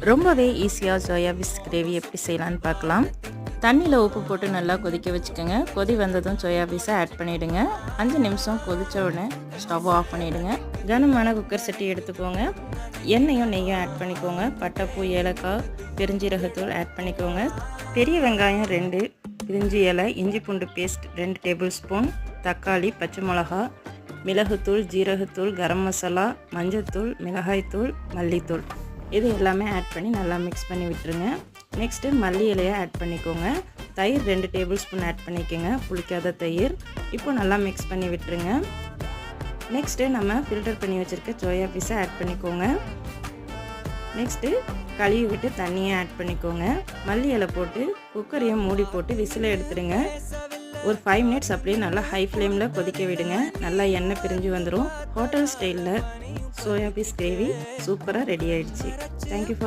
ரொம்பவே ஈஸியாக soya piece gravy எப்படி செய்யலான்னு பார்க்கலாம். தண்ணியில் உப்பு போட்டு நல்லா கொதிக்க வச்சுக்கோங்க. கொதி வந்ததும் சோயா பீஸை ஆட் பண்ணிவிடுங்க. 5 நிமிஷம் கொதித்த உடனே ஸ்டவ் ஆஃப் பண்ணிவிடுங்க. கனமான குக்கர் சட்டி எடுத்துக்கோங்க. எண்ணெயும் நெய்யும் ஆட் பண்ணிக்கோங்க. பட்டைப்பூ, ஏலக்காய், பெருஞ்சீரகத்தூள் ஆட் பண்ணிக்கோங்க. பெரிய வெங்காயம் 2, பிரிஞ்சி இலை, இஞ்சி பூண்டு பேஸ்ட் 2 டேபிள் ஸ்பூன், தக்காளி, பச்சை மிளகா, மிளகுத்தூள், ஜீரகத்தூள், கரம் மசாலா, மஞ்சள்தூள், மிளகாய்த்தூள், மல்லித்தூள் இது எல்லாமே ஆட் பண்ணி நல்லா மிக்ஸ் பண்ணி விட்டுருங்க. நெக்ஸ்ட்டு மல்லி இலையை ஆட் பண்ணிக்கோங்க. தயிர் 2 டேபிள் ஸ்பூன் ஆட் பண்ணிக்கோங்க, புளிக்காத தயிர். இப்போ நல்லா மிக்ஸ் பண்ணி விட்டுருங்க. நெக்ஸ்ட்டு நம்ம ஃபில்டர் பண்ணி வச்சுருக்க சோயா பீஸை ஆட் பண்ணிக்கோங்க. நெக்ஸ்ட்டு கழுவி விட்டு தண்ணியை ஆட் பண்ணிக்கோங்க. மல்லி இலை போட்டு குக்கரையும் மூடி போட்டு விசிலை எடுத்துடுங்க. ஒரு 5 மினிட்ஸ் அப்படியே நல்லா ஹை ஃப்ளேமில் கொதிக்க விடுங்க. நல்லா எண்ணெய் பிரிஞ்சு வந்துடும். ஹோட்டல் ஸ்டைலில் சோயா பீஸ் கிரேவி சூப்பராக ரெடி ஆகிடுச்சு. தேங்க்யூ.